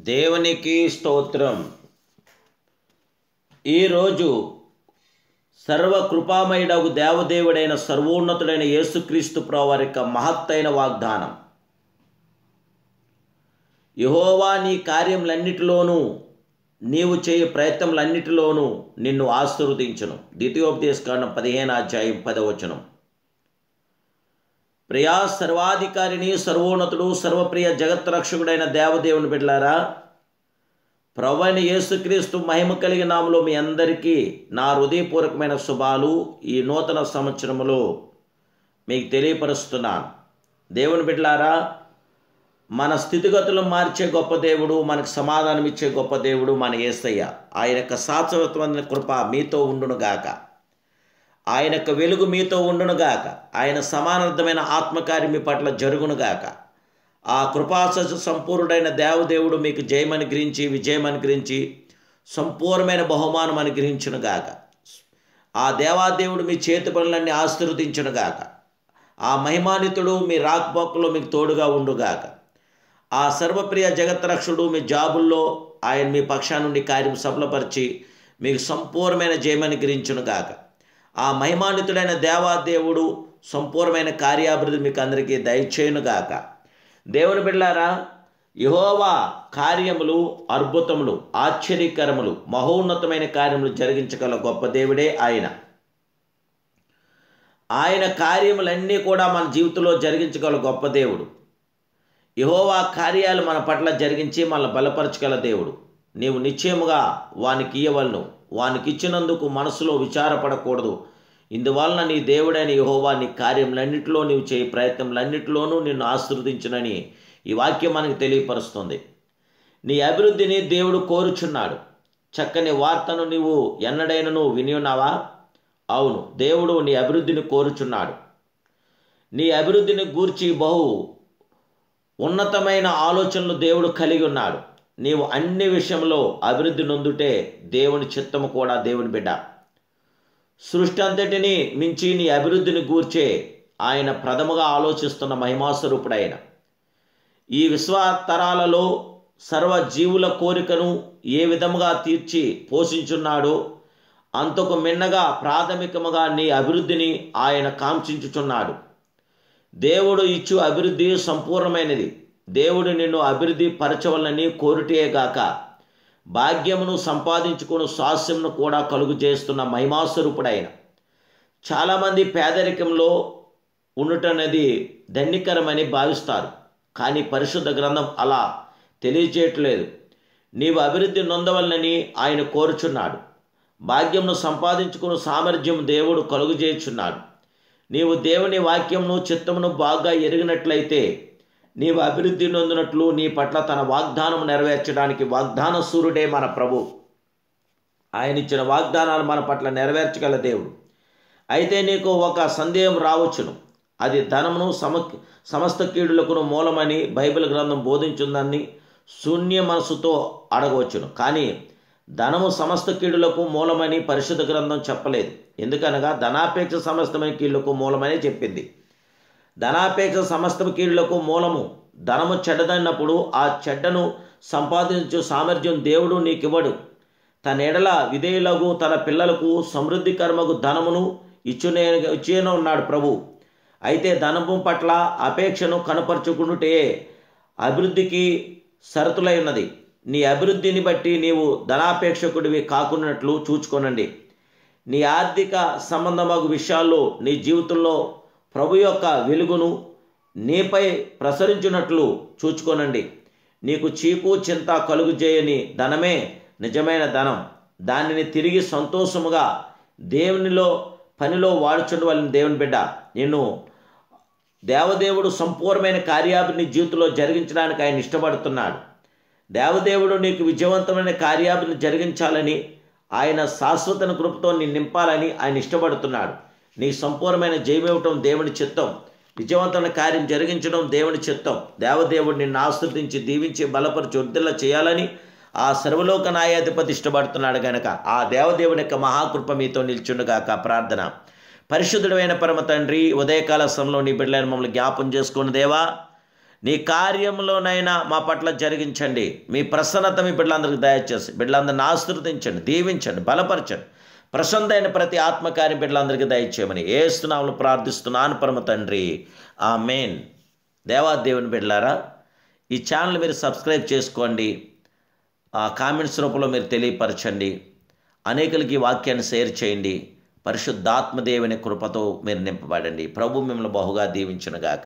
దేవునికి స్తోత్రం. ఈరోజు సర్వకృపామయుడగు దేవదేవుడైన సర్వోన్నతుడైన యేసుక్రీస్తు ప్రభువారి యొక్క మహత్తైన వాగ్దానం. యెహోవా నీ కార్యములన్నిటిలోనూ నీవు చేయు ప్రయత్నములన్నిటిలోనూ నిన్ను ఆశీర్వదించును. ద్వితీయోపదేశకాండం 15:10. ప్రియా సర్వాధికారిని సర్వోన్నతుడు సర్వప్రియ జగత్రక్షకుడైన దేవదేవుని బిడ్డలారా, ప్రభువైన యేసుక్రీస్తు మహిమ కలిగిన నామములో మీ అందరికీ నా హృదయపూర్వకమైన శుభాలు ఈ నూతన సంవత్సరములో మీకు తెలియపరుస్తున్నాను. దేవుని బిడ్డలారా, మన స్థితిగతులను మార్చే గొప్ప దేవుడు, మనకు సమాధానం ఇచ్చే గొప్ప దేవుడు మన యేసయ్య. ఆయన యొక్క శాశ్వతమైన కృప మీతో ఉండునుగాక. ఆయన యొక్క వెలుగు మీతో ఉండునుగాక. ఆయన సమానార్థమైన ఆత్మకార్యం మీ పట్ల జరుగునుగాక. ఆ కృపాస సంపూర్ణుడైన దేవదేవుడు మీకు జయం అనుగ్రహించి విజయం అనుగ్రహించి సంపూర్ణమైన బహుమానం అనుగ్రహించునుగాక. ఆ దేవాదేవుడు మీ చేతి పనులన్నీ ఆశీర్వదించునుగాక. ఆ మహిమానితుడు మీ రాకపోకలో మీకు తోడుగా ఉండుగాక. ఆ సర్వప్రియ జగత్రక్షుడు మీ జాబుల్లో ఆయన మీ పక్షా నుండి కార్యం సఫలపరిచి మీకు సంపూర్ణమైన జయం అనుగ్రహించునుగాక. ఆ మహిమానితుడైన దేవాదేవుడు సంపూర్ణమైన కార్యాభివృద్ధి మీకు అందరికీ దయచేయునుగాక. దేవుని బిడ్డలారా, యెహోవా కార్యములు అద్భుతములు ఆశ్చర్యకరములు మహోన్నతమైన కార్యములు జరిగించగల గొప్ప దేవుడే ఆయన. ఆయన కార్యములన్నీ కూడా మన జీవితంలో జరిగించగల గొప్ప దేవుడు. యెహోవా కార్యాలు మన పట్ల జరిగించి మనల్ని బలపరచగల దేవుడు. నీవు నిశ్చయముగా వానికి ఇయ్యవలను. వానికి ఇచ్చినందుకు మనసులో విచారపడకూడదు. ఇందువలన నీ దేవుడైన యెహోవా నీ కార్యములన్నింటిలో నీవు చేయి ప్రయత్నములన్నింటిలోనూ నిన్ను ఆశీర్వదించునని ఈ వాక్యం మనకు తెలియపరుస్తుంది. నీ అభివృద్ధిని దేవుడు కోరుచున్నాడు. చక్కని వార్తను నీవు ఎన్నడైనను విని ఉన్నావా? అవును, దేవుడు నీ అభివృద్ధిని కోరుచున్నాడు. నీ అభివృద్ధిని గూర్చి బహు ఉన్నతమైన ఆలోచనలు దేవుడు కలిగి ఉన్నాడు. నీవు అన్ని విషయంలో అభివృద్ధి నొందుటే దేవుని చిత్తము కూడా. దేవుని బిడ్డ, సృష్టి అంతటిని మించి నీ అభివృద్ధిని గూర్చే ఆయన ప్రథముగా ఆలోచిస్తున్న మహిమాస్వరూపుడైన ఈ విశ్వతరాలలో సర్వజీవుల కోరికను ఏ విధముగా తీర్చి పోషించున్నాడో అంతకు మిన్నగా ప్రాథమికముగా నీ అభివృద్ధిని ఆయన కాంక్షించుచున్నాడు. దేవుడు ఇచ్చు అభివృద్ధి సంపూర్ణమైనది. దేవుడు నిన్ను అభివృద్ధి పరచవలని కోరుటేగాక భాగ్యమును సంపాదించుకుని స్వాస్యమును కూడా కలుగు చేస్తున్న మహిమాస్వరూపుడైన. చాలామంది పేదరికంలో ఉండటనేది దండికరమని భావిస్తారు. కానీ పరిశుద్ధ గ్రంథం అలా తెలియచేయట్లేదు. నీవు అభివృద్ధి నొందవలనని ఆయన కోరుచున్నాడు. భాగ్యమును సంపాదించుకుని సామర్థ్యం దేవుడు కలుగు చేయుచున్నాడు. నీవు దేవుని వాక్యమును చిత్తమును బాగా ఎరిగినట్లయితే నీవు అభివృద్ధి నొందినట్లు నీ పట్ల తన వాగ్దానం నెరవేర్చడానికి వాగ్దాన సూర్యుడే మన ప్రభు. ఆయన ఇచ్చిన వాగ్దానాలు మన పట్ల నెరవేర్చగల దేవుడు. అయితే నీకు ఒక సందేహం రావచ్చును. అది ధనమును సమస్త కీడులకు మూలమని బైబిల్ గ్రంథం బోధించుందని శూన్య మనసుతో అడగవచ్చును. కానీ ధనము సమస్త కీడులకు మూలమని పరిశుద్ధ గ్రంథం చెప్పలేదు. ఎందుకనగా ధనాపేక్ష సమస్తమైన కీళ్లకు మూలమని చెప్పింది. ధనాపేక్ష సమస్త కీళ్లకు మూలము. ధనము చెడ్డదన్నప్పుడు ఆ చెడ్డను సంపాదించు సామర్థ్యం దేవుడు నీకివ్వడు. తన ఎడల విధేయులకు తన పిల్లలకు సమృద్ధి కర్మకు ధనమును ఇచ్చునే ఉన్నాడు ప్రభు. అయితే ధనము పట్ల అపేక్షను కనపరుచుకుంటే అభివృద్ధికి షరతులై ఉన్నది. నీ అభివృద్ధిని బట్టి నీవు ధనాపేక్షకుడివి కాకున్నట్లు చూచుకోనండి. నీ ఆర్థిక సంబంధమగు విషయాల్లో నీ జీవితంలో ప్రభు యొక్క వెలుగును నీపై ప్రసరించినట్లు చూచుకోనండి. నీకు చీకు చింత కలుగు చేయని ధనమే నిజమైన ధనం. దానిని తిరిగి సంతోషముగా దేవునిలో పనిలో వాడుచుండవలని దేవుని బిడ్డ. నిన్ను దేవదేవుడు సంపూర్ణమైన కార్యాభివృద్ధి జీవితంలో జరిగించడానికి ఆయన ఇష్టపడుతున్నాడు. దేవదేవుడు నీకు విజయవంతమైన కార్యాభివృద్ధి జరిగించాలని ఆయన శాశ్వత కృపతో నిన్ను నింపాలని ఆయన ఇష్టపడుతున్నాడు. నీ సంపూర్ణమైన జయమివ్వటం దేవుని చిత్తం. విజయవంతమైన కార్యం జరిగించడం దేవుని చిత్తం. దేవదేవుడు నిన్ను ఆశీర్వదించి దీవించి బలపరిచి వర్ధిల్ల చేయాలని ఆ సర్వలోక న్యాయాధిపతి ఇష్టపడుతున్నాడు గనక ఆ దేవదేవుని యొక్క మహాకృప మీతో నిల్చుండుగాక. ప్రార్థన. పరిశుద్ధుడైన పరమ తండ్రి, ఉదయకాల సమయంలో నీ బిడ్డలైన మమ్మల్ని జ్ఞాపం చేసుకున్న దేవా, నీ కార్యంలోనైనా మా పట్ల జరిగించండి. మీ ప్రసన్నత మీ బిడ్డలందరికీ దయచేసి బిడ్డలందరిని ఆశీర్వదించండి, దీవించండి, బలపరచండి. ప్రసన్నమైన ప్రతి ఆత్మకార్యం బిడ్డలందరికీ దయచేయమని యేసు నామములో ప్రార్థిస్తున్నాను పరమ తండ్రి, ఆమేన్. దేవాదేవుని బిడ్డలారా, ఈ ఛానల్ మీరు సబ్స్క్రైబ్ చేసుకోండి. కామెంట్స్ రూపంలో మీరు తెలియపరచండి. అనేకులకి ఈ వాక్యాన్ని షేర్ చేయండి. పరిశుద్ధాత్మదేవుని కృపతో మీరు నింపబడండి. ప్రభు మిమ్మల్ని బహుగా దీవించునుగాక.